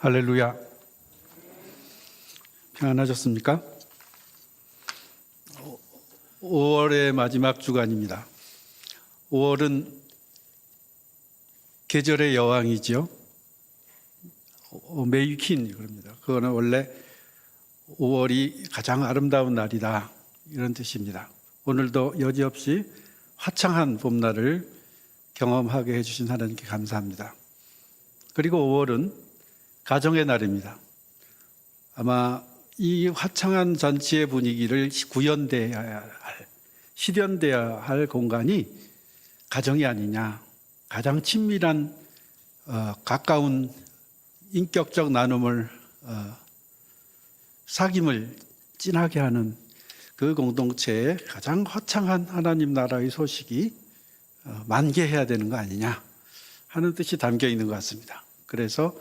할렐루야. 평안하셨습니까? 5월의 마지막 주간입니다. 5월은 계절의 여왕이죠. 메이킨 그럽니다. 그거는 원래 5월이 가장 아름다운 날이다 이런 뜻입니다. 오늘도 여지없이 화창한 봄날을 경험하게 해주신 하나님께 감사합니다. 그리고 5월은 가정의 날입니다. 아마 이 화창한 잔치의 분위기를 실현돼야 할 공간이 가정이 아니냐. 가장 친밀한 가까운 인격적 나눔을 사귐을 진하게 하는 그 공동체에 가장 화창한 하나님 나라의 소식이 만개해야 되는 거 아니냐 하는 뜻이 담겨 있는 것 같습니다. 그래서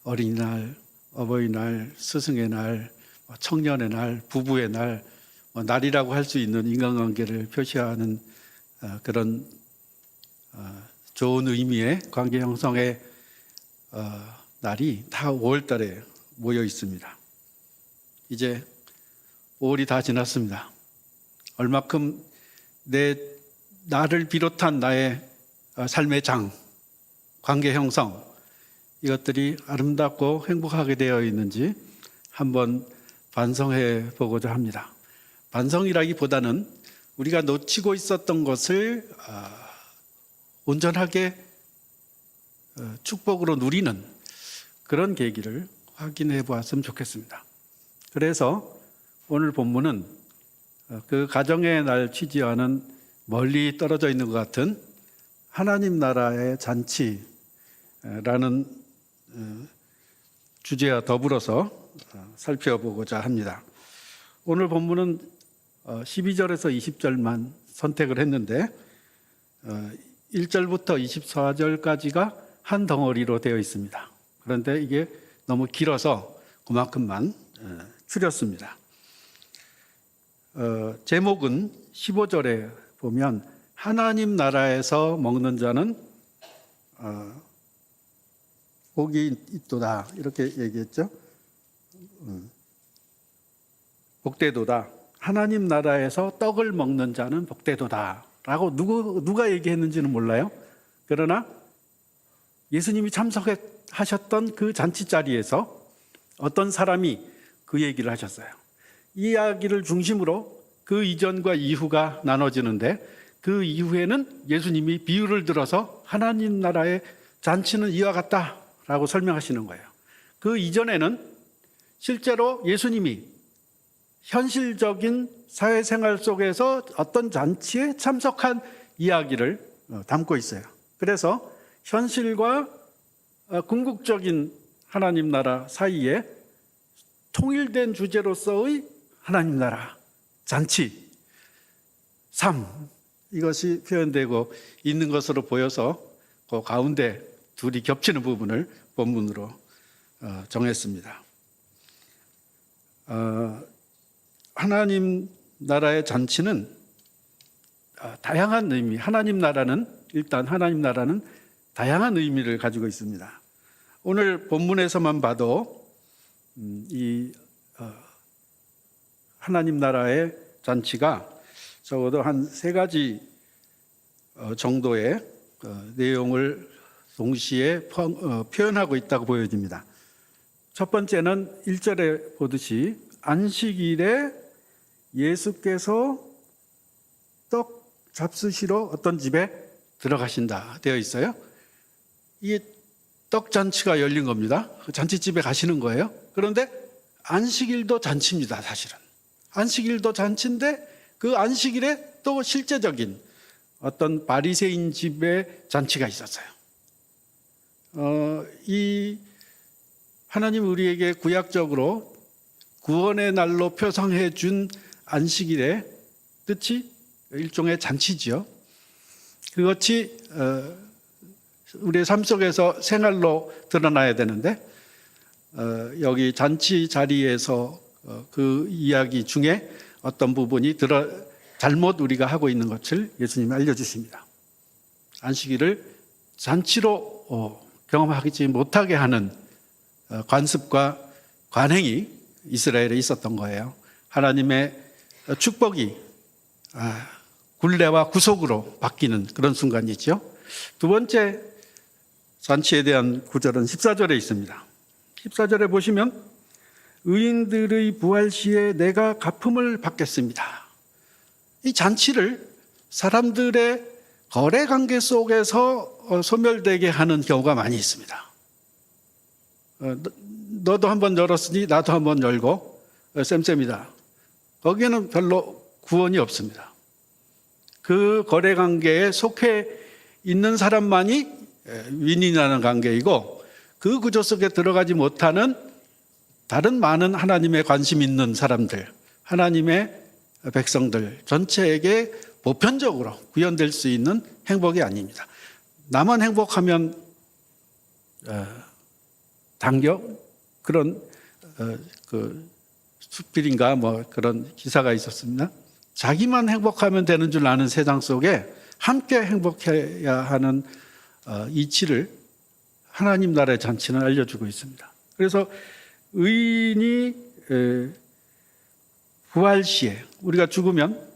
어린이날, 어버이날, 스승의 날, 청년의 날, 부부의 날, 날이라고 할 수 있는 인간관계를 표시하는 그런 좋은 의미의 관계 형성의 날이 다 5월 달에 모여 있습니다. 이제 5월이 다 지났습니다. 얼마큼 나를 비롯한 나의 삶의 장, 관계 형성, 이것들이 아름답고 행복하게 되어 있는지 한번 반성해 보고자 합니다. 반성이라기보다는 우리가 놓치고 있었던 것을 온전하게 축복으로 누리는 그런 계기를 확인해 보았으면 좋겠습니다. 그래서 오늘 본문은 그 가정의 날 취지와는 멀리 떨어져 있는 것 같은 하나님 나라의 잔치라는 주제와 더불어서 살펴보고자 합니다. 오늘 본문은 12절에서 20절만 선택을 했는데 1절부터 24절까지가 한 덩어리로 되어 있습니다. 그런데 이게 너무 길어서 그만큼만 추렸습니다. 제목은 15절에 보면 하나님 나라에서 먹는 자는 복이 있도다 이렇게 얘기했죠. 복되도다. 하나님 나라에서 떡을 먹는 자는 복되도다 라고 누가 얘기했는지는 몰라요. 그러나 예수님이 참석하셨던 그 잔치 자리에서 어떤 사람이 그 얘기를 하셨어요. 이 이야기를 중심으로 그 이전과 이후가 나눠지는데 그 이후에는 예수님이 비유를 들어서 하나님 나라의 잔치는 이와 같다 라고 설명하시는 거예요. 그 이전에는 실제로 예수님이 현실적인 사회생활 속에서 어떤 잔치에 참석한 이야기를 담고 있어요. 그래서 현실과 궁극적인 하나님 나라 사이에 통일된 주제로서의 하나님 나라 잔치, 삶, 이것이 표현되고 있는 것으로 보여서 그 가운데 둘이 겹치는 부분을 본문으로 정했습니다. 하나님 나라의 잔치는 다양한 의미, 하나님 나라는 다양한 의미를 가지고 있습니다. 오늘 본문에서만 봐도 이 하나님 나라의 잔치가 적어도 한 3가지 정도의 내용을 동시에 표현하고 있다고 보여집니다. 첫 번째는 1절에 보듯이 안식일에 예수께서 떡 잡수시러 어떤 집에 들어가신다 되어 있어요. 이 떡잔치가 열린 겁니다. 잔치집에 가시는 거예요. 그런데 안식일도 잔치입니다. 사실은 안식일도 잔치인데 그 안식일에 또 실제적인 어떤 바리새인 집에 잔치가 있었어요. 이 하나님 우리에게 구약적으로 구원의 날로 표상해 준 안식일의 뜻이 일종의 잔치지요. 그것이 우리의 삶 속에서 생활로 드러나야 되는데 여기 잔치 자리에서 그 이야기 중에 어떤 부분이 잘못 우리가 하고 있는 것을 예수님이 알려주십니다. 안식일을 잔치로 경험하지 못하게 하는 관습과 관행이 이스라엘에 있었던 거예요. 하나님의 축복이 굴레와 구속으로 바뀌는 그런 순간이죠. 두 번째 잔치에 대한 구절은 14절에 있습니다. 14절에 보시면 의인들의 부활 시에 내가 갚음을 받겠습니다. 이 잔치를 사람들의 거래 관계 속에서 소멸되게 하는 경우가 많이 있습니다. 너도 한번 열었으니 나도 한번 열고 쌤쌤이다. 거기에는 별로 구원이 없습니다. 그 거래 관계에 속해 있는 사람만이 윈윈하는 관계이고 그 구조 속에 들어가지 못하는 다른 많은 하나님의 관심 있는 사람들, 하나님의 백성들 전체에게 보편적으로 구현될 수 있는 행복이 아닙니다. 나만 행복하면 당겨 그런 그 수필인가 뭐 그런 기사가 있었습니다. 자기만 행복하면 되는 줄 아는 세상 속에 함께 행복해야 하는 이치를 하나님 나라의 잔치는 알려주고 있습니다. 그래서 의인이 부활 시에 우리가 죽으면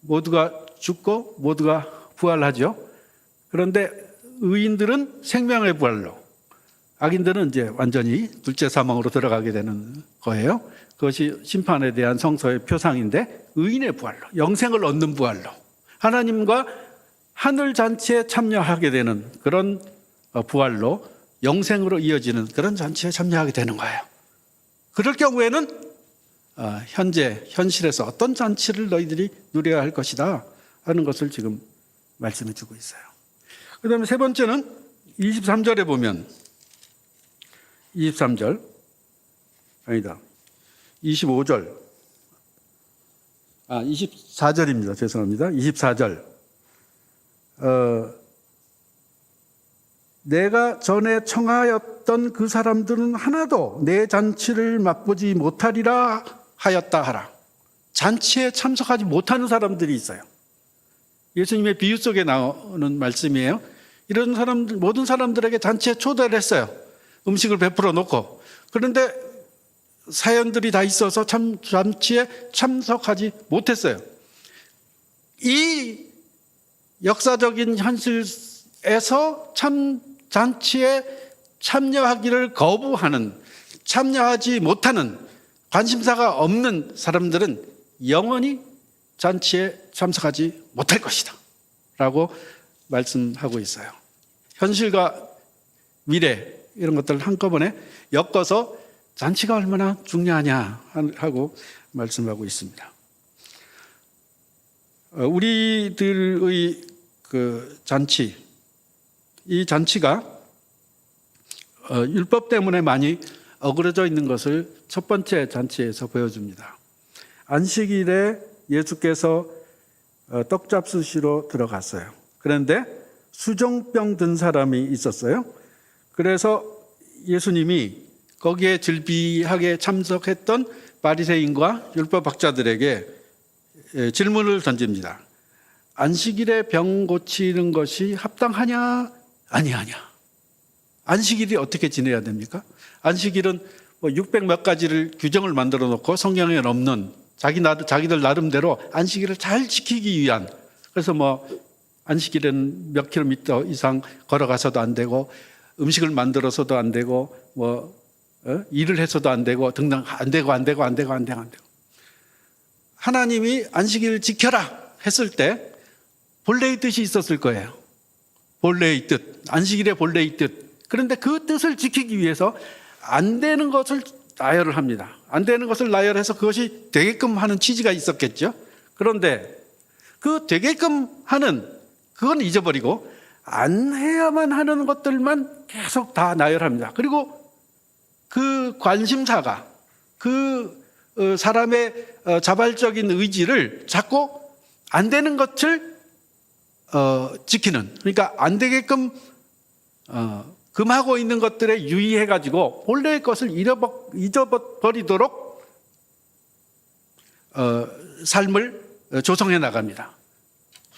모두가 죽고 모두가 부활하죠. 그런데 의인들은 생명의 부활로, 악인들은 이제 완전히 둘째 사망으로 들어가게 되는 거예요. 그것이 심판에 대한 성서의 표상인데 의인의 부활로, 영생을 얻는 부활로, 하나님과 하늘 잔치에 참여하게 되는 그런 부활로 영생으로 이어지는 그런 잔치에 참여하게 되는 거예요. 그럴 경우에는 현실에서 어떤 잔치를 너희들이 누려야 할 것이다 하는 것을 지금 말씀해 주고 있어요. 그 다음에 세 번째는 23절에 보면 25절 24절입니다. 죄송합니다. 24절. 내가 전에 청하였던 그 사람들은 하나도 내 잔치를 맛보지 못하리라 하였다 하라. 잔치에 참석하지 못하는 사람들이 있어요. 예수님의 비유 속에 나오는 말씀이에요. 이런 사람들, 모든 사람들에게 잔치에 초대를 했어요. 음식을 베풀어 놓고. 그런데 사연들이 다 있어서 잔치에 참석하지 못했어요. 이 역사적인 현실에서 잔치에 참여하기를 거부하는, 참여하지 못하는, 관심사가 없는 사람들은 영원히 잔치에 참석하지 못할 것이다 라고 말씀하고 있어요. 현실과 미래 이런 것들을 한꺼번에 엮어서 잔치가 얼마나 중요하냐 하고 말씀하고 있습니다. 우리들의 그 잔치, 이 잔치가 율법 때문에 많이 어그러져 있는 것을 첫 번째 잔치에서 보여줍니다. 안식일에 예수께서 떡 잡수시러 들어갔어요. 그런데 수종병 든 사람이 있었어요. 그래서 예수님이 거기에 즐비하게 참석했던 바리새인과 율법학자들에게 질문을 던집니다. 안식일에 병 고치는 것이 합당하냐? 아니하냐? 안식일이 어떻게 지내야 됩니까? 안식일은 600 몇 가지를 규정을 만들어 놓고 성경에 없는 자기들 나름대로 안식일을 잘 지키기 위한, 그래서 안식일에는 몇 킬로미터 이상 걸어가서도 안 되고 음식을 만들어서도 안 되고 일을 해서도 안 되고 등등 안 되고. 하나님이 안식일을 지켜라 했을 때 본래의 뜻이 있었을 거예요. 본래의 뜻, 안식일의 본래의 뜻. 그런데 그 뜻을 지키기 위해서 안 되는 것을 나열을 합니다. 안 되는 것을 나열해서 그것이 되게끔 하는 취지가 있었겠죠. 그런데 그 되게끔 하는 그건 잊어버리고 안 해야만 하는 것들만 계속 다 나열합니다. 그리고 그 관심사가 그 사람의 자발적인 의지를 자꾸 안 되는 것을 지키는, 그러니까 안 되게끔 금하고 있는 것들에 유의해가지고 본래의 것을 잊어버리도록 삶을 조성해 나갑니다.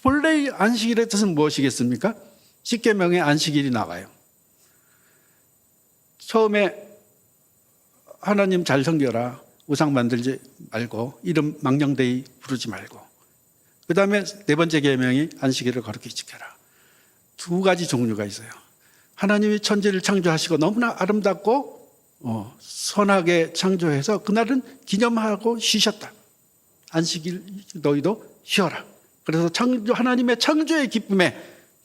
본래의 안식일의 뜻은 무엇이겠습니까? 십계명의 안식일이 나와요. 처음에 하나님 잘 섬겨라. 우상 만들지 말고 이름 망령되이 부르지 말고. 그 다음에 네 번째 계명이 안식일을 거룩히 지켜라. 두 가지 종류가 있어요. 하나님이 천지를 창조하시고 너무나 아름답고 선하게 창조해서 그날은 기념하고 쉬셨다. 안식일 너희도 쉬어라. 그래서 하나님의 창조의 기쁨에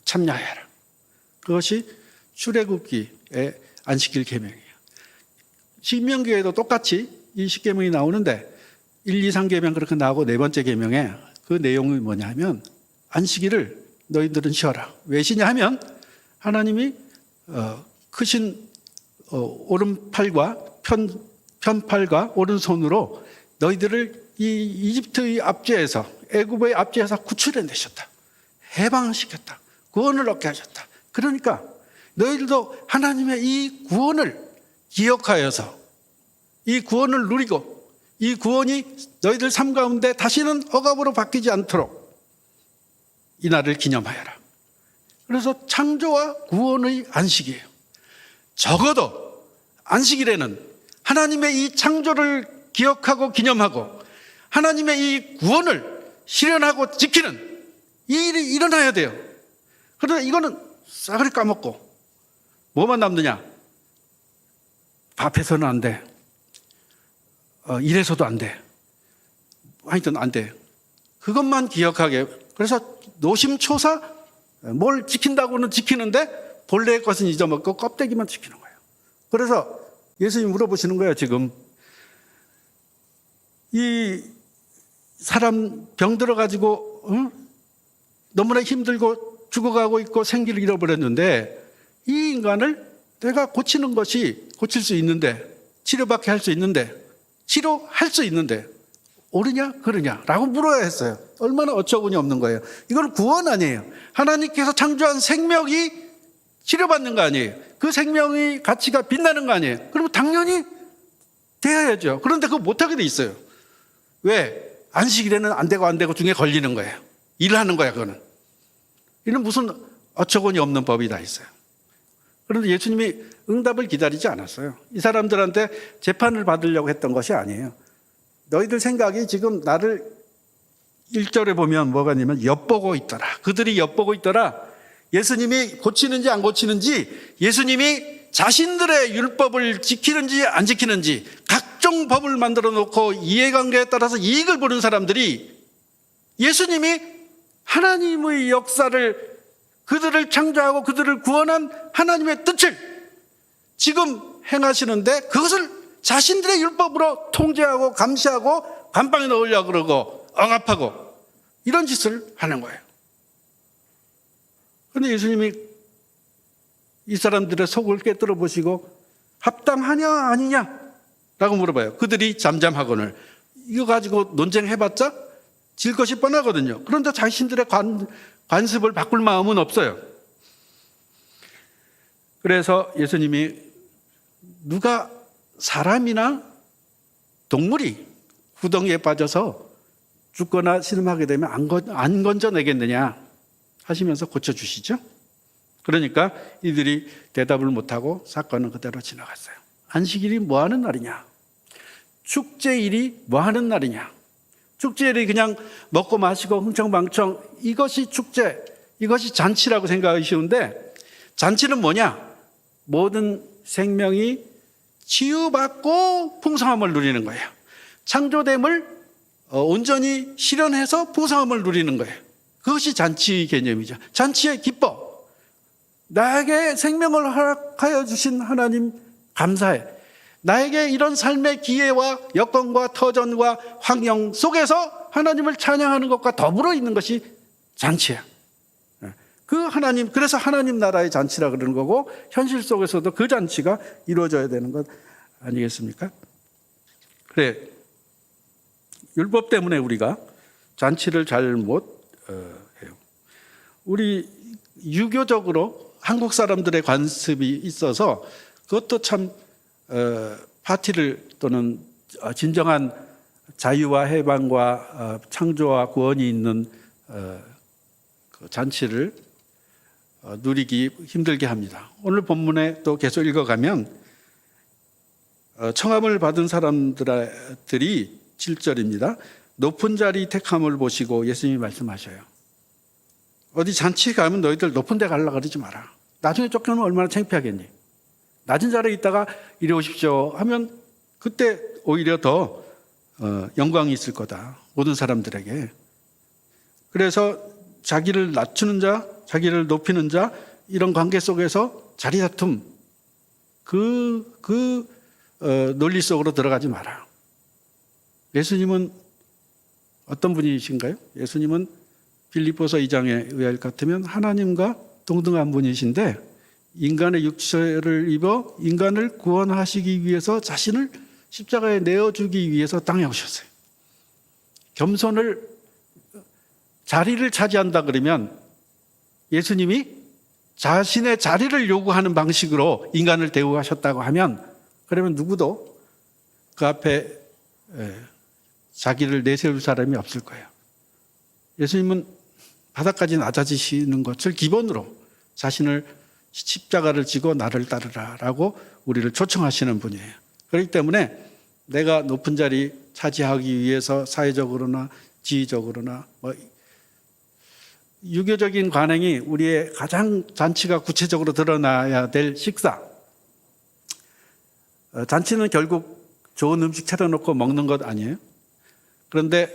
참여해라. 그것이 출애굽기의 안식일 계명이에요. 신명기에도 똑같이 이 십계명이 나오는데 1, 2, 3계명 그렇게 나오고 네 번째 계명에 그 내용이 뭐냐면 안식일을 너희들은 쉬어라. 왜 쉬냐 하면 하나님이 크신 오른팔과 편팔과 오른손으로 너희들을 이 이집트의 압제에서 애굽의 압제에서 구출해내셨다. 해방시켰다. 구원을 얻게 하셨다. 그러니까 너희들도 하나님의 이 구원을 기억하여서 이 구원을 누리고 이 구원이 너희들 삶 가운데 다시는 억압으로 바뀌지 않도록 이 날을 기념하여라. 그래서 창조와 구원의 안식이에요. 적어도 안식일에는 하나님의 이 창조를 기억하고 기념하고 하나님의 이 구원을 실현하고 지키는 이 일이 일어나야 돼요. 그러나 이거는 싸그리 까먹고 뭐만 남느냐? 밥해서는 안 돼. 일해서도 안 돼. 하여튼 안 돼. 그것만 기억하게. 그래서 노심초사 뭘 지킨다고는 지키는데 본래의 것은 잊어먹고 껍데기만 지키는 거예요. 그래서 예수님이 물어보시는 거예요. 지금 이 사람 병 들어가지고 너무나 힘들고 죽어가고 있고 생기를 잃어버렸는데 이 인간을 내가 고치는 것이 고칠 수 있는데 치료받게 할 수 있는데 치료할 수 있는데 옳으냐 그러냐 라고 물어야 했어요. 얼마나 어처구니 없는 거예요. 이건 구원 아니에요. 하나님께서 창조한 생명이 치료받는 거 아니에요. 그 생명의 가치가 빛나는 거 아니에요. 그러면 당연히 돼야죠. 그런데 그거 못하게 돼 있어요. 왜? 안식일에는 안 되고 중에 걸리는 거예요. 일을 하는 거야 그거는. 이는 무슨 어처구니 없는 법이 다 있어요. 그런데 예수님이 응답을 기다리지 않았어요. 이 사람들한테 재판을 받으려고 했던 것이 아니에요. 너희들 생각이 지금 나를 1절에 보면 뭐가 있냐면 엿보고 있더라. 그들이 엿보고 있더라. 예수님이 고치는지 안 고치는지, 예수님이 자신들의 율법을 지키는지 안 지키는지 각종 법을 만들어 놓고 이해관계에 따라서 이익을 보는 사람들이 예수님이 하나님의 역사를, 그들을 창조하고 그들을 구원한 하나님의 뜻을 지금 행하시는데 그것을 자신들의 율법으로 통제하고 감시하고 감방에 넣으려고 그러고 억압하고 이런 짓을 하는 거예요. 그런데 예수님이 이 사람들의 속을 꿰뚫어 보시고 합당하냐 아니냐 라고 물어봐요. 그들이 잠잠하거늘. 이거 가지고 논쟁해봤자 질 것이 뻔하거든요. 그런데 자신들의 관습을 바꿀 마음은 없어요. 그래서 예수님이 누가 사람이나 동물이 구덩이에 빠져서 죽거나 신음하게 되면 안 건져내겠느냐 하시면서 고쳐주시죠. 그러니까 이들이 대답을 못하고 사건은 그대로 지나갔어요. 안식일이 뭐 하는 날이냐? 축제일이 뭐 하는 날이냐? 축제일이 그냥 먹고 마시고 흥청망청 이것이 축제, 이것이 잔치라고 생각하기 쉬운데 잔치는 뭐냐? 모든 생명이 치유받고 풍성함을 누리는 거예요. 창조됨을 온전히 실현해서 풍성함을 누리는 거예요. 그것이 잔치 개념이죠. 잔치의 기뻐. 나에게 생명을 허락하여 주신 하나님 감사해. 나에게 이런 삶의 기회와 여건과 터전과 환경 속에서 하나님을 찬양하는 것과 더불어 있는 것이 잔치야. 그 하나님, 그래서 하나님 나라의 잔치라 그러는 거고 현실 속에서도 그 잔치가 이루어져야 되는 것 아니겠습니까? 그래, 율법 때문에 우리가 잔치를 잘 못 해요. 우리 유교적으로 한국 사람들의 관습이 있어서 그것도 참 파티를 또는 진정한 자유와 해방과 창조와 구원이 있는 그 잔치를 누리기 힘들게 합니다. 오늘 본문에 또 계속 읽어가면 청함을 받은 사람들이 7절입니다. 높은 자리 택함을 보시고 예수님이 말씀하셔요. 어디 잔치에 가면 너희들 높은 데 가려고 그러지 마라. 나중에 쫓겨나면 얼마나 창피하겠니? 낮은 자리에 있다가 이리 오십시오 하면 그때 오히려 더 영광이 있을 거다. 모든 사람들에게. 그래서 자기를 낮추는 자, 자기를 높이는 자, 이런 관계 속에서 자리 다툼, 논리 속으로 들어가지 마라. 예수님은 어떤 분이신가요? 예수님은 빌립보서 2장에 의할 것 같으면 하나님과 동등한 분이신데 인간의 육체를 입어 인간을 구원하시기 위해서 자신을 십자가에 내어주기 위해서 땅에 오셨어요. 겸손을 자리를 차지한다 그러면 예수님이 자신의 자리를 요구하는 방식으로 인간을 대우하셨다고 하면 그러면 누구도 그 앞에 자기를 내세울 사람이 없을 거예요. 예수님은 바닥까지 낮아지시는 것을 기본으로 자신을 십자가를 지고 나를 따르라라고 우리를 초청하시는 분이에요. 그렇기 때문에 내가 높은 자리 차지하기 위해서 사회적으로나 지위적으로나 유교적인 관행이 우리의 가장 잔치가 구체적으로 드러나야 될 식사. 잔치는 결국 좋은 음식 차려놓고 먹는 것 아니에요? 그런데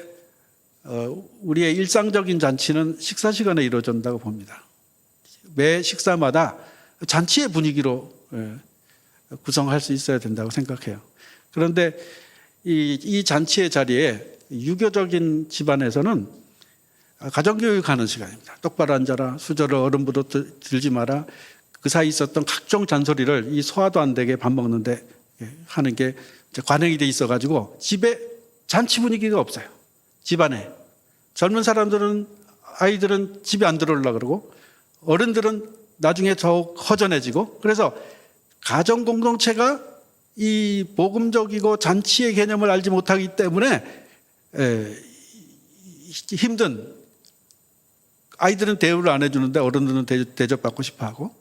우리의 일상적인 잔치는 식사 시간에 이루어진다고 봅니다. 매 식사마다 잔치의 분위기로 구성할 수 있어야 된다고 생각해요. 그런데 이 잔치의 자리에 유교적인 집안에서는 가정교육하는 시간입니다. 똑바로 앉아라, 수저를 어른부터 들지 마라. 그 사이 있었던 각종 잔소리를 이 소화도 안 되게 밥 먹는데 하는 게 관행이 돼 있어가지고 집에 잔치 분위기가 없어요. 집안에. 젊은 사람들은, 아이들은 집에 안 들어오려고 그러고 어른들은 나중에 더욱 허전해지고 그래서 가정 공동체가 이 복음적이고 잔치의 개념을 알지 못하기 때문에 힘든, 아이들은 대우를 안 해주는데 어른들은 대접받고 싶어 하고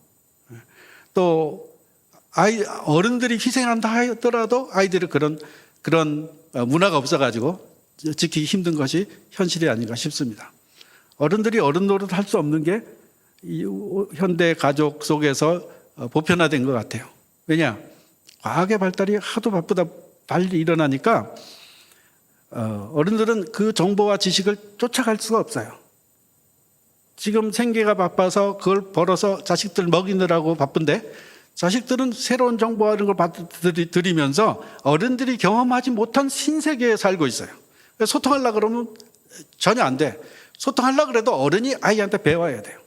또 어른들이 희생한다 하더라도 아이들이 그런 문화가 없어가지고 지키기 힘든 것이 현실이 아닌가 싶습니다. 어른들이 어른 노릇 할 수 없는 게 이 현대 가족 속에서 보편화된 것 같아요. 왜냐? 과학의 발달이 하도 바쁘다 빨리 일어나니까 어른들은 그 정보와 지식을 쫓아갈 수가 없어요. 지금 생계가 바빠서 그걸 벌어서 자식들 먹이느라고 바쁜데 자식들은 새로운 정보와 이런 걸 받아들이면서 어른들이 경험하지 못한 신세계에 살고 있어요. 소통하려고 그러면 전혀 안 돼. 소통하려고 그래도 어른이 아이한테 배워야 돼요.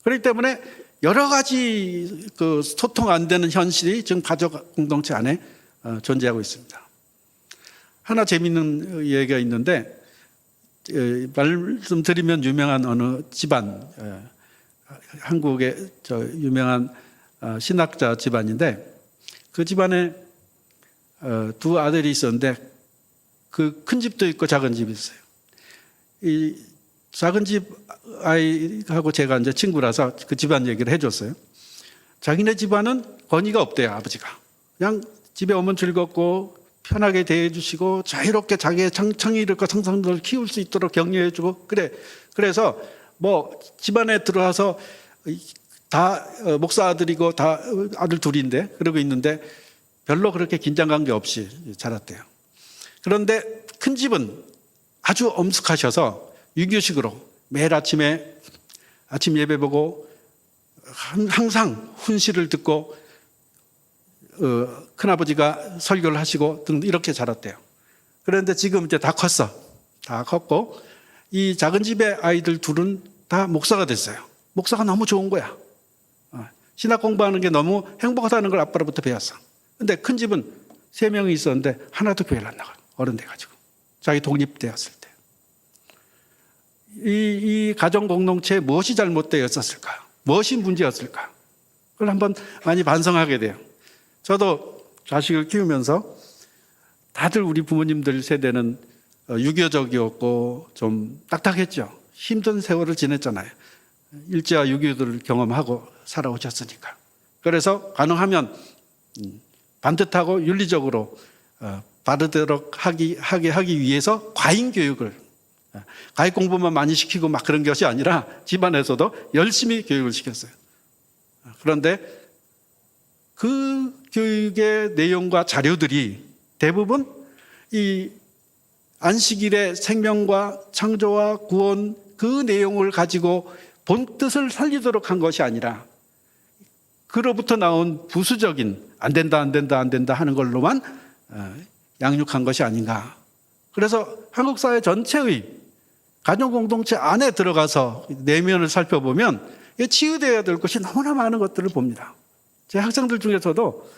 그렇기 때문에 여러 가지 그 소통 안 되는 현실이 지금 가족 공동체 안에 존재하고 있습니다. 하나 재미있는 얘기가 있는데 말씀드리면 유명한 어느 집안, 한국의 유명한 신학자 집안인데 그 집안에 두 아들이 있었는데 그 큰 집도 있고 작은 집이 있어요. 이 작은 집 아이하고 제가 이제 친구라서 그 집안 얘기를 해줬어요. 자기네 집안은 권위가 없대요, 아버지가. 그냥 집에 오면 즐겁고 편하게 대해주시고 자유롭게 자기의 창의력과 상상력을 키울 수 있도록 격려해주고 그래. 그래서 뭐 집안에 들어와서 다 목사 아들이고 다 아들 둘인데 그러고 있는데 별로 그렇게 긴장관계 없이 자랐대요. 그런데 큰 집은 아주 엄숙하셔서 유교식으로 매일 아침에 아침 예배 보고 항상 훈시를 듣고 큰아버지가 설교를 하시고 등 이렇게 자랐대요. 그런데 지금 이제 다 컸어. 다 컸고 이 작은 집의 아이들 둘은 다 목사가 됐어요. 목사가 너무 좋은 거야. 신학 공부하는 게 너무 행복하다는 걸 아빠로부터 배웠어. 근데 큰 집은 3명이 있었는데 하나도 교회를 안 나가요. 어른 돼가지고. 자기 독립되었을 때. 이 가정 공동체에 무엇이 잘못되었을까? 무엇이 문제였을까? 그걸 한번 많이 반성하게 돼요. 저도 자식을 키우면서 다들 우리 부모님들 세대는 유교적이었고 좀 딱딱했죠. 힘든 세월을 지냈잖아요. 일제와 유교들을 경험하고 살아오셨으니까. 그래서 가능하면 반듯하고 윤리적으로 바르도록 하기 위해서 과잉 교육을, 과외 공부만 많이 시키고 막 그런 것이 아니라 집안에서도 열심히 교육을 시켰어요. 그런데 그 교육의 내용과 자료들이 대부분 이 안식일의 생명과 창조와 구원 그 내용을 가지고 본 뜻을 살리도록 한 것이 아니라 그로부터 나온 부수적인 안 된다 하는 걸로만 양육한 것이 아닌가. 그래서 한국 사회 전체의 가정 공동체 안에 들어가서 내면을 살펴보면 치유되어야 될 것이 너무나 많은 것들을 봅니다. 제 학생들 중에서도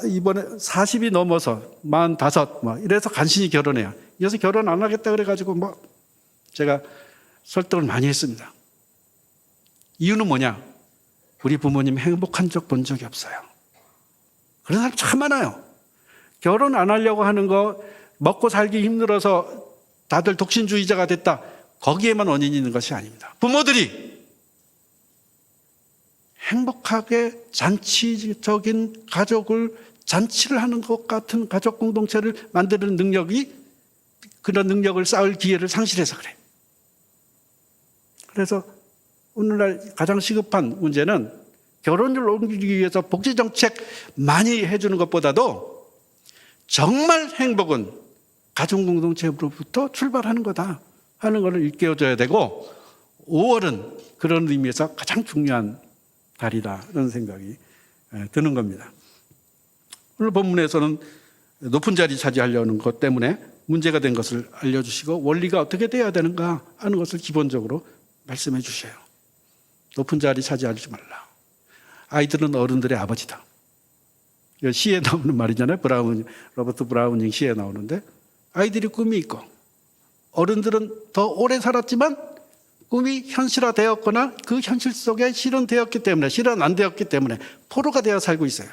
이번에 40이 넘어서 45 이래서 간신히 결혼해요. 이어서 결혼 안 하겠다 그래가지고 제가 설득을 많이 했습니다. 이유는 뭐냐? 우리 부모님 행복한 적 본 적이 없어요. 그런 사람 참 많아요. 결혼 안 하려고 하는 거, 먹고 살기 힘들어서 다들 독신주의자가 됐다. 거기에만 원인이 있는 것이 아닙니다. 부모들이 행복하게 잔치적인 잔치를 하는 것 같은 가족 공동체를 만드는 능력이 그런 능력을 쌓을 기회를 상실해서 그래. 그래서 오늘날 가장 시급한 문제는 결혼을 옮기기 위해서 복지정책 많이 해주는 것보다도 정말 행복은 가정공동체로부터 출발하는 거다 하는 것을 일깨워줘야 되고 5월은 그런 의미에서 가장 중요한 달이다 이런 생각이 드는 겁니다. 오늘 본문에서는 높은 자리 차지하려는 것 때문에 문제가 된 것을 알려주시고 원리가 어떻게 돼야 되는가 하는 것을 기본적으로 말씀해 주셔요. 높은 자리 차지하지 말라. 아이들은 어른들의 아버지다. 시에 나오는 말이잖아요. 로버트 브라우닝 시에 나오는데 아이들이 꿈이 있고 어른들은 더 오래 살았지만 꿈이 현실화되었거나 그 현실 속에 실현 안 되었기 때문에 포로가 되어 살고 있어요.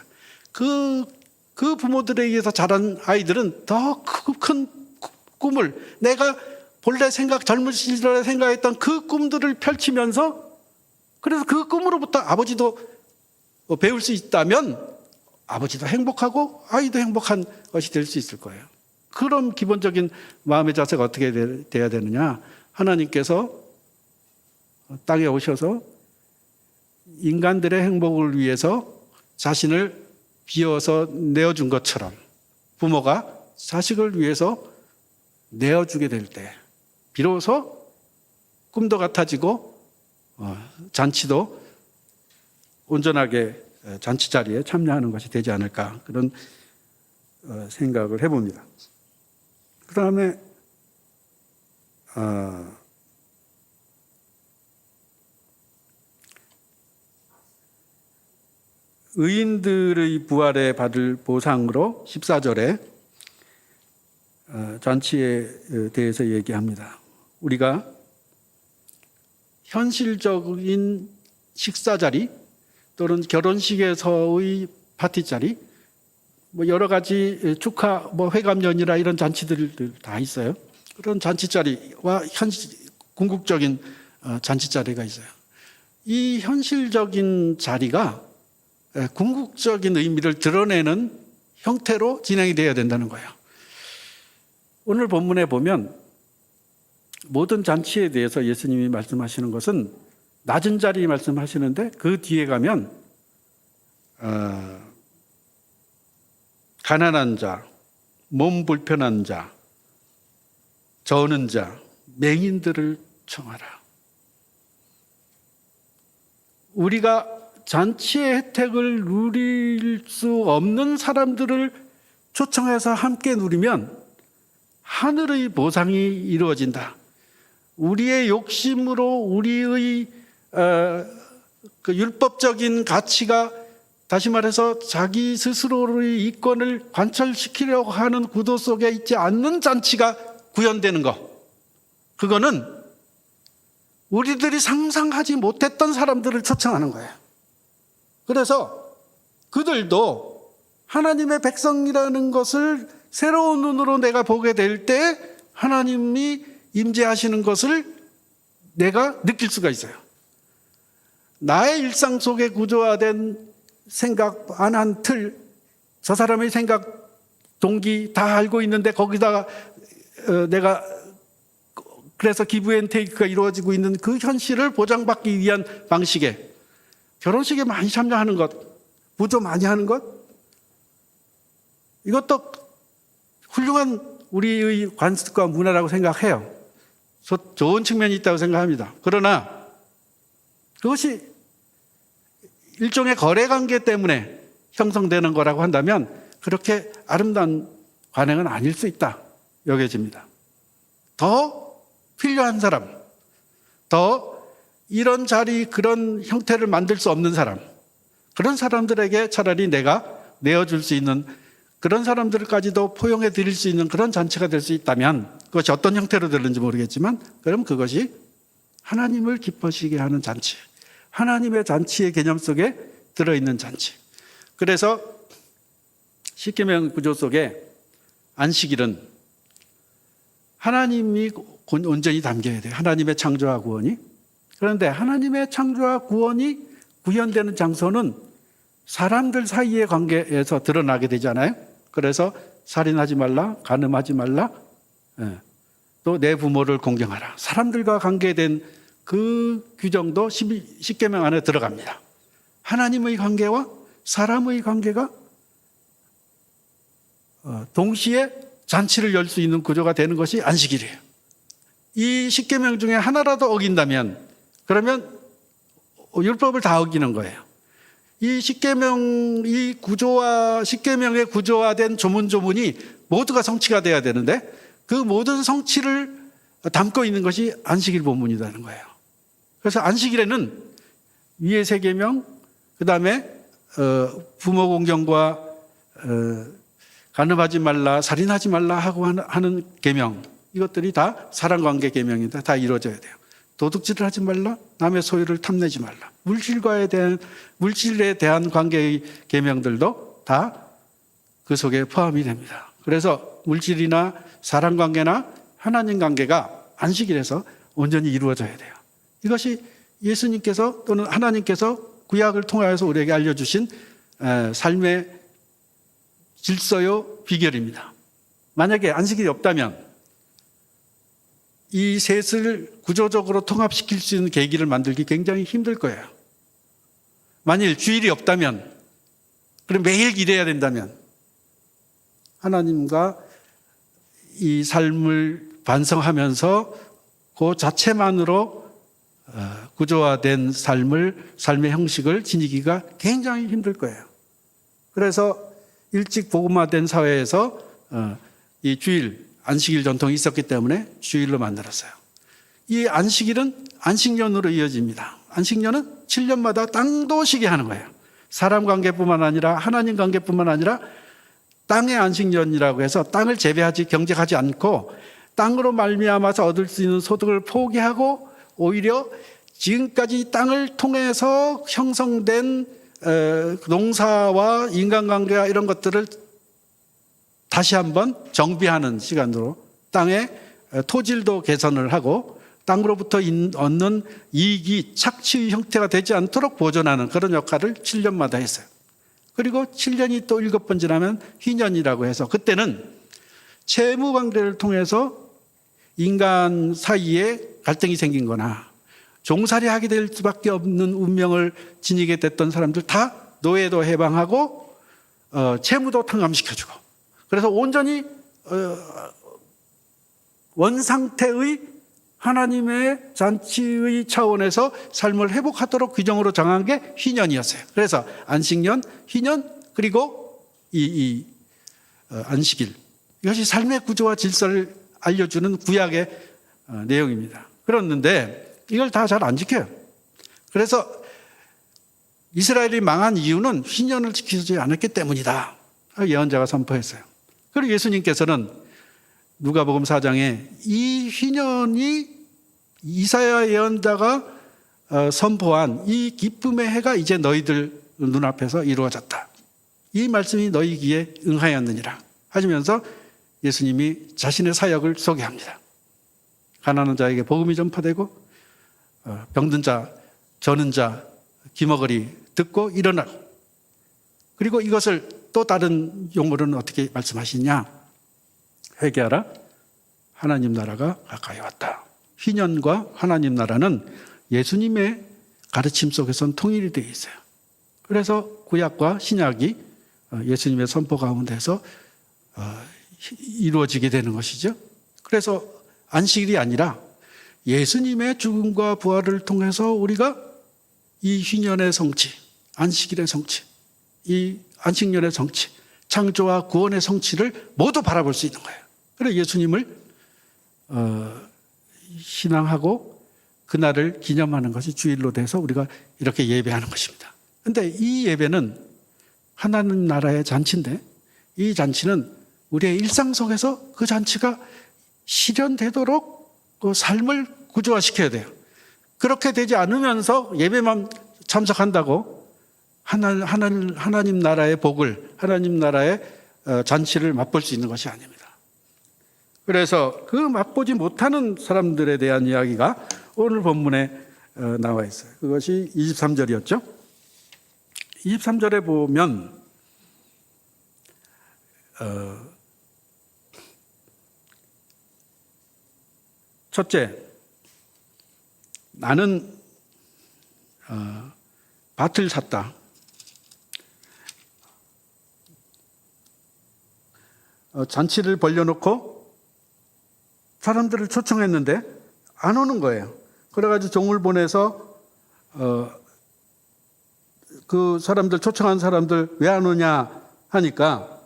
그 부모들에 의해서 자란 아이들은 더 큰 꿈을 내가 본래 젊은 시절에 생각했던 그 꿈들을 펼치면서 그래서 그 꿈으로부터 아버지도 배울 수 있다면 아버지도 행복하고 아이도 행복한 것이 될 수 있을 거예요. 그런 기본적인 마음의 자세가 어떻게 돼야 되느냐. 하나님께서 땅에 오셔서 인간들의 행복을 위해서 자신을 비워서 내어준 것처럼 부모가 자식을 위해서 내어주게 될 때 비로소 꿈도 같아지고 잔치도 온전하게 잔치 자리에 참여하는 것이 되지 않을까 그런 생각을 해봅니다. 그 다음에 의인들의 부활에 받을 보상으로 14절에 잔치에 대해서 얘기합니다. 우리가 현실적인 식사 자리 또는 결혼식에서의 파티 자리 여러 가지 축하 회감연이나 이런 잔치들 다 있어요. 그런 잔치 자리와 궁극적인 잔치 자리가 있어요. 이 현실적인 자리가 궁극적인 의미를 드러내는 형태로 진행이 되어야 된다는 거예요. 오늘 본문에 보면 모든 잔치에 대해서 예수님이 말씀하시는 것은 낮은 자리 말씀하시는데 그 뒤에 가면 가난한 자, 몸 불편한 자, 저는 자, 맹인들을 청하라. 우리가 잔치의 혜택을 누릴 수 없는 사람들을 초청해서 함께 누리면 하늘의 보상이 이루어진다. 우리의 욕심으로 우리의 그 율법적인 가치가 다시 말해서 자기 스스로의 이권을 관철시키려고 하는 구도 속에 있지 않는 잔치가 구현되는 것. 그거는 우리들이 상상하지 못했던 사람들을 초청하는 거예요. 그래서 그들도 하나님의 백성이라는 것을 새로운 눈으로 내가 보게 될 때 하나님이 임재하시는 것을 내가 느낄 수가 있어요. 나의 일상 속에 구조화된 생각 안 한 틀, 저 사람의 생각, 동기 다 알고 있는데 거기다가 내가 그래서 기브앤테이크가 이루어지고 있는 그 현실을 보장받기 위한 방식의 결혼식에 많이 참여하는 것, 부조 많이 하는 것, 이것도 훌륭한 우리의 관습과 문화라고 생각해요. 좋은 측면이 있다고 생각합니다. 그러나 그것이 일종의 거래관계 때문에 형성되는 거라고 한다면 그렇게 아름다운 관행은 아닐 수 있다 여겨집니다. 더 필요한 사람, 더 이런 자리, 그런 형태를 만들 수 없는 사람, 그런 사람들에게 차라리 내가 내어줄 수 있는, 그런 사람들까지도 포용해 드릴 수 있는 그런 잔치가 될 수 있다면, 그것이 어떤 형태로 되는지 모르겠지만 그럼 그것이 하나님을 기뻐하시게 하는 잔치, 하나님의 잔치의 개념 속에 들어있는 잔치. 그래서 십계명 구조 속에 안식일은 하나님이 온전히 담겨야 돼요. 하나님의 창조와 구원이. 그런데 하나님의 창조와 구원이 구현되는 장소는 사람들 사이의 관계에서 드러나게 되잖아요. 그래서 살인하지 말라, 간음하지 말라, 또 내 부모를 공경하라. 사람들과 관계된 그 규정도 십계명 안에 들어갑니다. 하나님의 관계와 사람의 관계가 동시에 잔치를 열 수 있는 구조가 되는 것이 안식일이에요. 이 십계명 중에 하나라도 어긴다면 그러면 율법을 다 어기는 거예요. 이 십계명, 이 구조와 십계명의 구조화된 조문조문이 모두가 성취가 돼야 되는데 그 모든 성취를 담고 있는 것이 안식일 본문이라는 거예요. 그래서 안식일에는 위의 세 계명, 그 다음에 부모 공경과 간음하지 말라, 살인하지 말라 하고 하는 계명, 이것들이 다 사랑관계 계명이다. 다 이루어져야 돼요. 도둑질을 하지 말라, 남의 소유를 탐내지 말라, 물질에 대한 관계의 계명들도 다 그 속에 포함이 됩니다. 그래서 물질이나 사랑관계나 하나님 관계가 안식일에서 온전히 이루어져야 돼요. 이것이 예수님께서 또는 하나님께서 구약을 통하여서 우리에게 알려주신 삶의 질서요 비결입니다. 만약에 안식일이 없다면 이 셋을 구조적으로 통합시킬 수 있는 계기를 만들기 굉장히 힘들 거예요. 만일 주일이 없다면, 그럼 매일 기도해야 된다면 하나님과 이 삶을 반성하면서 그 자체만으로 구조화된 삶의 형식을 지니기가 굉장히 힘들 거예요. 그래서 일찍 복음화된 사회에서 이 주일, 안식일 전통이 있었기 때문에 주일로 만들었어요. 이 안식일은 안식년으로 이어집니다. 안식년은 7년마다 땅도 쉬게 하는 거예요. 사람 관계뿐만 아니라 하나님 관계뿐만 아니라 땅의 안식년이라고 해서 땅을 재배하지 경작하지 않고 땅으로 말미암아서 얻을 수 있는 소득을 포기하고 오히려 지금까지 땅을 통해서 형성된 농사와 인간관계와 이런 것들을 다시 한번 정비하는 시간으로 땅의 토질도 개선을 하고 땅으로부터 얻는 이익이 착취의 형태가 되지 않도록 보존하는 그런 역할을 7년마다 했어요. 그리고 7년이 또 7번 지나면 희년이라고 해서 그때는 채무 관계를 통해서 인간 사이에 갈등이 생긴 거나 종살이 하게 될 수밖에 없는 운명을 지니게 됐던 사람들 다 노예도 해방하고 채무도 탕감시켜주고, 그래서 온전히 원상태의 하나님의 잔치의 차원에서 삶을 회복하도록 규정으로 정한 게 희년이었어요. 그래서 안식년, 희년, 그리고 이 안식일, 이것이 삶의 구조와 질서를 알려주는 구약의 내용입니다. 그랬는데 이걸 다 잘 안 지켜요. 그래서 이스라엘이 망한 이유는 희년을 지키지 않았기 때문이다, 예언자가 선포했어요. 그리고 예수님께서는 누가복음 4장에 이 희년이 이사야 예언자가 선포한 이 기쁨의 해가 이제 너희들 눈앞에서 이루어졌다, 이 말씀이 너희 귀에 응하였느니라 하시면서 예수님이 자신의 사역을 소개합니다. 가난한 자에게 복음이 전파되고 병든 자, 저는 자, 기머거리 듣고 일어나고, 그리고 이것을 또 다른 용어로는 어떻게 말씀하시냐? 회개하라. 하나님 나라가 가까이 왔다. 희년과 하나님 나라는 예수님의 가르침 속에서는 통일이 되어 있어요. 그래서 구약과 신약이 예수님의 선포 가운데서 이루어지게 되는 것이죠. 그래서 안식일이 아니라 예수님의 죽음과 부활을 통해서 우리가 이 희년의 성취, 안식일의 성취, 이 안식년의 성취, 창조와 구원의 성취를 모두 바라볼 수 있는 거예요. 그래서 예수님을 신앙하고 그날을 기념하는 것이 주일로 돼서 우리가 이렇게 예배하는 것입니다. 그런데 이 예배는 하나님 나라의 잔치인데 이 잔치는 우리의 일상 속에서 그 잔치가 실현되도록 그 삶을 구조화시켜야 돼요. 그렇게 되지 않으면서 예배만 참석한다고 하나님 나라의 복을, 하나님 나라의 잔치를 맛볼 수 있는 것이 아닙니다. 그래서 그 맛보지 못하는 사람들에 대한 이야기가 오늘 본문에 나와 있어요. 그것이 23절이었죠. 23절에 보면 첫째, 나는 밭을 샀다. 잔치를 벌려놓고 사람들을 초청했는데 안 오는 거예요. 그래가지고 종을 보내서 그 사람들, 초청한 사람들 왜 안 오냐 하니까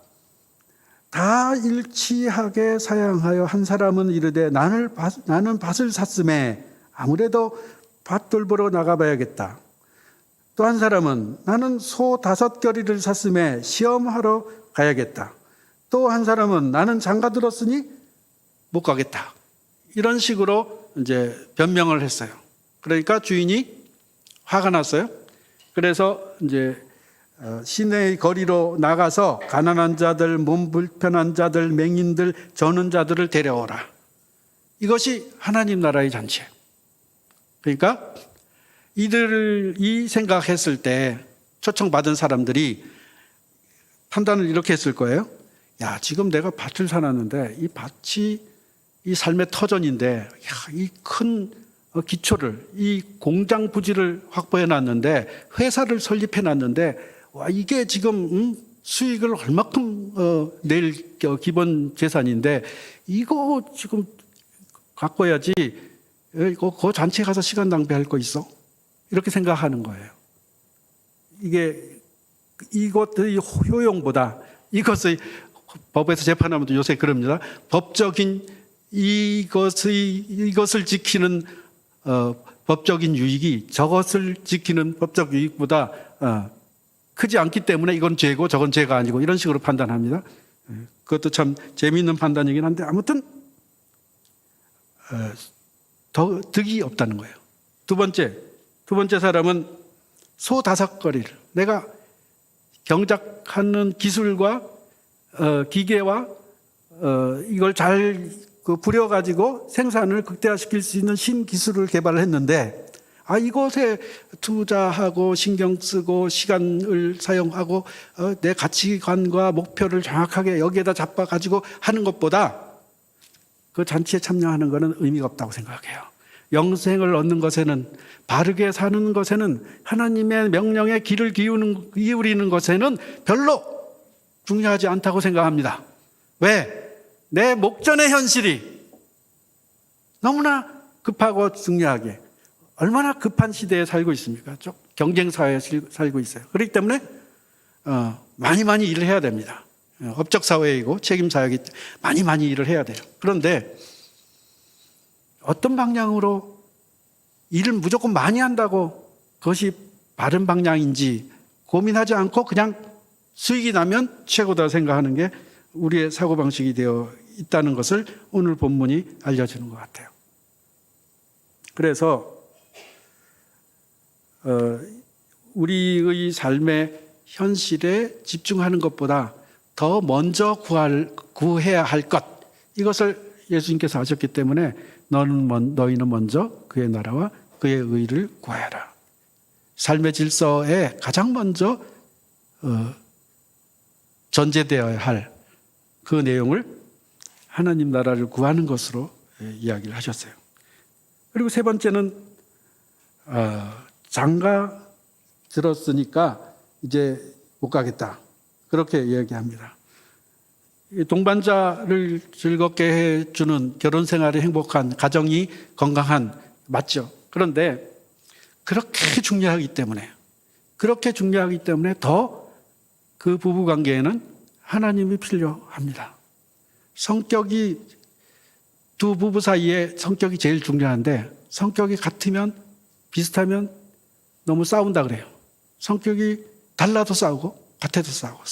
다 일치하게 사양하여 한 사람은 이르되 나는 밭을 샀음에 아무래도 밭 돌보러 나가봐야겠다. 또 한 사람은 나는 소 5겨리를 샀음에 시험하러 가야겠다. 또 한 사람은 나는 장가 들었으니 못 가겠다. 이런 식으로 이제 변명을 했어요. 그러니까 주인이 화가 났어요. 그래서 이제 시내의 거리로 나가서 가난한 자들, 몸 불편한 자들, 맹인들, 저는 자들을 데려오라. 이것이 하나님 나라의 잔치예요. 그러니까 이들이 생각했을 때 초청받은 사람들이 판단을 이렇게 했을 거예요. 야, 지금 내가 밭을 사놨는데 이 밭이 이 삶의 터전인데 이 큰 기초를, 이 공장 부지를 확보해 놨는데 회사를 설립해 놨는데 와, 이게 지금 수익을 얼마큼 낼 기본 재산인데 이거 지금 갖고 해야지 그 잔치에 가서 시간 낭비할 거 있어? 이렇게 생각하는 거예요. 이것의 효용보다 이것의 법에서 재판하면 요새 그럽니다. 법적인 이것을 지키는 법적인 유익이 저것을 지키는 법적 유익보다 크지 않기 때문에 이건 죄고 저건 죄가 아니고 이런 식으로 판단합니다. 그것도 참 재미있는 판단이긴 한데 아무튼 더 득이 없다는 거예요. 두 번째 사람은 소 5거리를 내가 경작하는 기술과 기계와 이걸 잘 부려가지고 생산을 극대화시킬 수 있는 신기술을 개발을 했는데 이것에 투자하고 신경 쓰고 시간을 사용하고 내 가치관과 목표를 정확하게 여기에다 잡아가지고 하는 것보다 그 잔치에 참여하는 것은 의미가 없다고 생각해요. 영생을 얻는 것에는, 바르게 사는 것에는, 하나님의 명령에 귀를 기울이는 것에는 별로 중요하지 않다고 생각합니다. 왜? 내 목전의 현실이 너무나 급하고 중요하게, 얼마나 급한 시대에 살고 있습니까? 경쟁사회에 살고 있어요. 그렇기 때문에 많이 일을 해야 됩니다. 업적사회이고 책임사회이기 때문에 많이 일을 해야 돼요. 그런데 어떤 방향으로 일을 무조건 많이 한다고 그것이 바른 방향인지 고민하지 않고 그냥 수익이 나면 최고다 생각하는 게 우리의 사고방식이 되어 있다는 것을 오늘 본문이 알려주는 것 같아요. 그래서 우리의 삶의 현실에 집중하는 것보다 더 먼저 구해야 할 것, 이것을 예수님께서 하셨기 때문에 너희는 먼저 그의 나라와 그의 의를 구하여라. 삶의 질서에 가장 먼저 전제되어야 할 그 내용을 하나님 나라를 구하는 것으로 이야기를 하셨어요. 그리고 세 번째는 장가 들었으니까 이제 못 가겠다, 그렇게 이야기합니다. 동반자를 즐겁게 해주는 결혼 생활이 행복한, 가정이 건강한, 맞죠? 그런데 그렇게 중요하기 때문에 더 그 부부 관계에는 하나님이 필요합니다. 성격이, 두 부부 사이에 성격이 제일 중요한데, 성격이 같으면, 비슷하면 너무 싸운다 그래요. 성격이 달라도 싸우고 같아도 싸우고,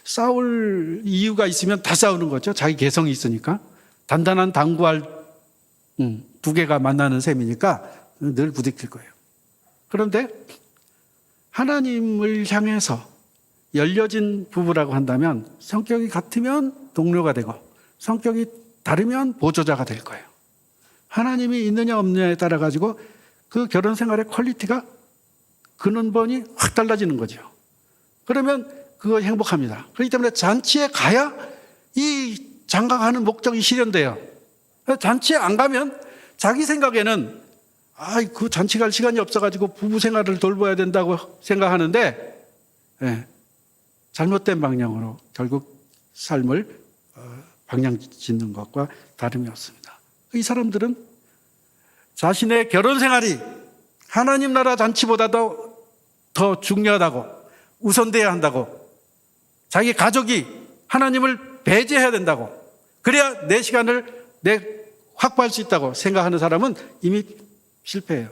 싸울 이유가 있으면 다 싸우는 거죠. 자기 개성이 있으니까. 단단한 당구알 두 개가 만나는 셈이니까 늘 부딪힐 거예요. 그런데 하나님을 향해서 열려진 부부라고 한다면 성격이 같으면 동료가 되고 성격이 다르면 보조자가 될 거예요. 하나님이 있느냐 없느냐에 따라 가지고 그 결혼 생활의 퀄리티가, 근원본이 확 달라지는 거죠. 그러면 그거 행복합니다. 그렇기 때문에 잔치에 가야 이 장가가는 목적이 실현돼요. 잔치에 안 가면 자기 생각에는 그 잔치 갈 시간이 없어가지고 부부 생활을 돌봐야 된다고 생각하는데, 잘못된 방향으로 결국 삶을 방향 짓는 것과 다름이 없습니다. 이 사람들은 자신의 결혼 생활이 하나님 나라 잔치보다도 더 중요하다고, 우선돼야 한다고, 자기 가족이 하나님을 배제해야 된다고, 그래야 내 시간을 확보할 수 있다고 생각하는 사람은 이미 실패해요.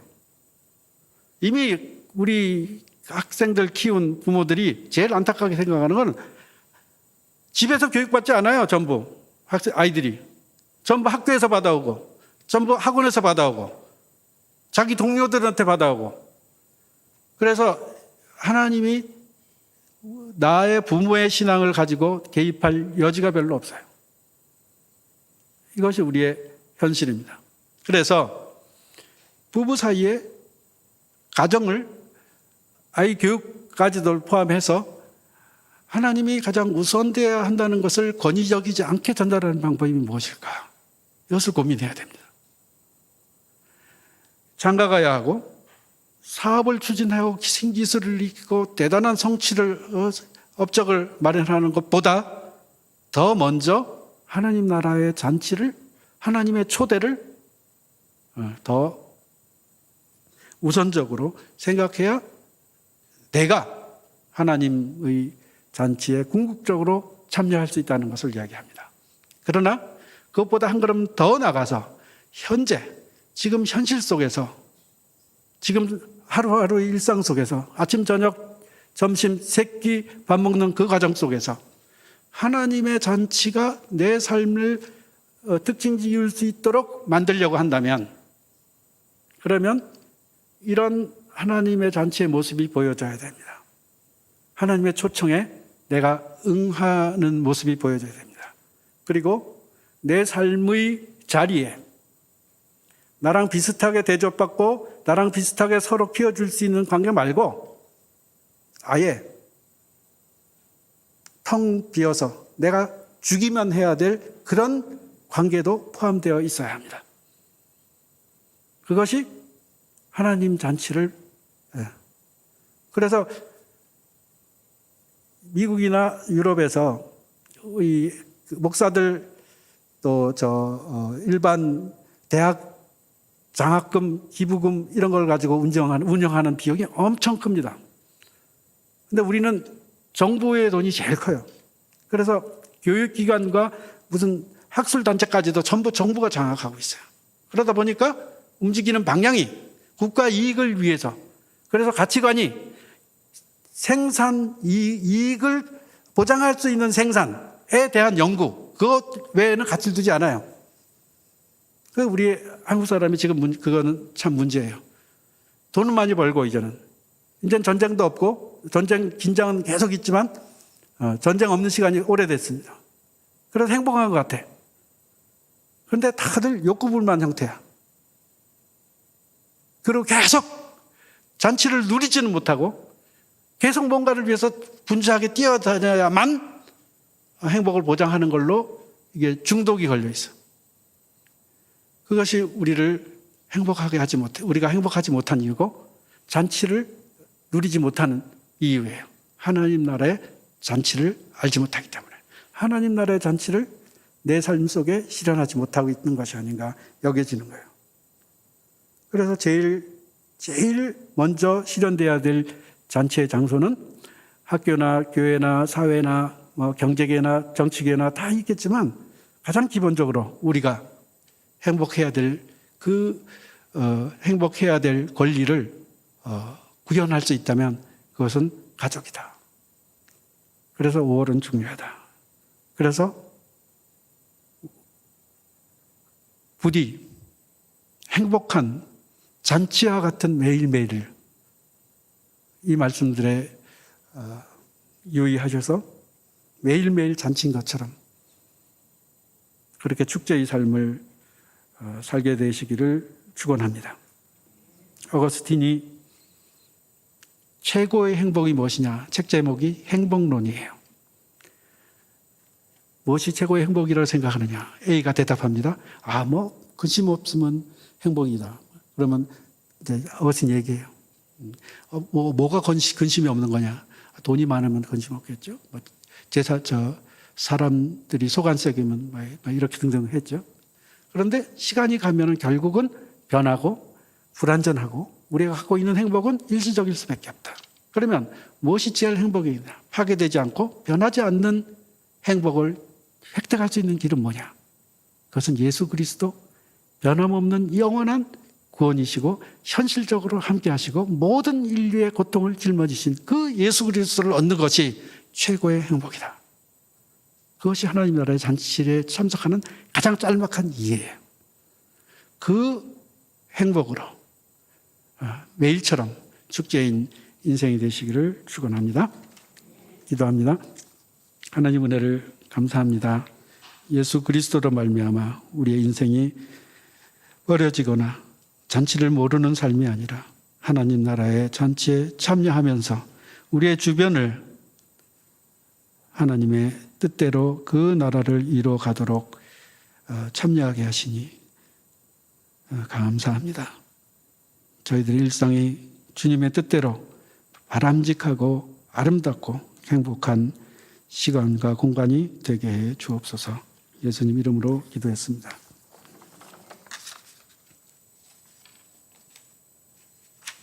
이미 우리 학생들 키운 부모들이 제일 안타깝게 생각하는 건, 집에서 교육받지 않아요. 전부 아이들이 전부 학교에서 받아오고, 전부 학원에서 받아오고, 자기 동료들한테 받아오고. 그래서 하나님이 나의 부모의 신앙을 가지고 개입할 여지가 별로 없어요. 이것이 우리의 현실입니다. 그래서 부부 사이에 가정을, 아이 교육까지도 포함해서 하나님이 가장 우선되어야 한다는 것을 권위적이지 않게 전달하는 방법이 무엇일까? 이것을 고민해야 됩니다. 장가가야 하고 사업을 추진하고 신기술을 익히고 대단한 성취를, 업적을 마련하는 것보다 더 먼저 하나님 나라의 잔치를, 하나님의 초대를 더 우선적으로 생각해야 내가 하나님의 잔치에 궁극적으로 참여할 수 있다는 것을 이야기합니다. 그러나 그것보다 한 걸음 더 나가서 현재, 지금 현실 속에서, 지금 하루하루의 일상 속에서, 아침, 저녁, 점심, 세끼 밥 먹는 그 과정 속에서 하나님의 잔치가 내 삶을 특징 지을 수 있도록 만들려고 한다면, 그러면 이런 하나님의 잔치의 모습이 보여져야 됩니다. 하나님의 초청에 내가 응하는 모습이 보여져야 됩니다. 그리고 내 삶의 자리에 나랑 비슷하게 대접받고 나랑 비슷하게 서로 키워줄 수 있는 관계 말고 아예 텅 비어서 내가 주기만 해야 될 그런 관계도 포함되어 있어야 합니다. 그것이 하나님 잔치를, 그래서 미국이나 유럽에서 이 목사들 또 일반 대학 장학금, 기부금 이런 걸 가지고 운영하는 비용이 엄청 큽니다. 근데 우리는 정부의 돈이 제일 커요. 그래서 교육기관과 무슨 학술단체까지도 전부 정부가 장악하고 있어요. 그러다 보니까 움직이는 방향이 국가 이익을 위해서, 그래서 가치관이 생산 이익을 보장할 수 있는 생산에 대한 연구, 그것 외에는 가치를 두지 않아요. 우리 한국 사람이 지금 그거는 참 문제예요. 돈은 많이 벌고 이제는 전쟁도 없고, 전쟁 긴장은 계속 있지만 전쟁 없는 시간이 오래됐습니다. 그래서 행복한 것 같아. 그런데 다들 욕구불만 형태야. 그리고 계속 잔치를 누리지는 못하고 계속 뭔가를 위해서 분주하게 뛰어다녀야만 행복을 보장하는 걸로 이게 중독이 걸려 있어. 그것이 우리를 행복하게 하지 못해. 우리가 행복하지 못한 이유고 잔치를 누리지 못하는 이유예요. 하나님 나라의 잔치를 알지 못하기 때문에. 하나님 나라의 잔치를 내 삶 속에 실현하지 못하고 있는 것이 아닌가 여겨지는 거예요. 그래서 제일 먼저 실현돼야 될 잔치의 장소는 학교나 교회나 사회나 경제계나 정치계나 다 있겠지만 가장 기본적으로 우리가 행복해야 될 행복해야 될 권리를 구현할 수 있다면 그것은 가족이다. 그래서 5월은 중요하다. 그래서 부디 행복한 잔치와 같은 매일매일을 이 말씀들에 유의하셔서 매일매일 잔치인 것처럼 그렇게 축제의 삶을 살게 되시기를 축원합니다. 어거스틴이 최고의 행복이 무엇이냐? 책 제목이 행복론이에요. 무엇이 최고의 행복이라고 생각하느냐? A가 대답합니다. 근심 없으면 행복이다. 그러면 이제 어거스틴 얘기해요. 뭐가 근심이 없는 거냐? 돈이 많으면 근심 없겠죠. 사람들이 소관색이면 이렇게 등등 했죠. 그런데 시간이 가면은 결국은 변하고 불완전하고 우리가 갖고 있는 행복은 일시적일 수밖에 없다. 그러면 무엇이 제일 행복이냐? 파괴되지 않고 변하지 않는 행복을 획득할 수 있는 길은 뭐냐? 그것은 예수 그리스도 변함없는 영원한 구원이시고 현실적으로 함께 하시고 모든 인류의 고통을 짊어지신 그 예수 그리스도를 얻는 것이 최고의 행복이다. 그것이 하나님 나라의 잔치에 참석하는 가장 짤막한 이해예요. 그 행복으로 매일처럼 축제인 인생이 되시기를 축원합니다. 기도합니다. 하나님 은혜를 감사합니다. 예수 그리스도로 말미암아 우리의 인생이 버려지거나 잔치를 모르는 삶이 아니라 하나님 나라의 잔치에 참여하면서 우리의 주변을 하나님의 뜻대로 그 나라를 이루어 가도록 참여하게 하시니 감사합니다. 저희들의 일상이 주님의 뜻대로 바람직하고 아름답고 행복한 시간과 공간이 되게 해 주옵소서. 예수님 이름으로 기도했습니다.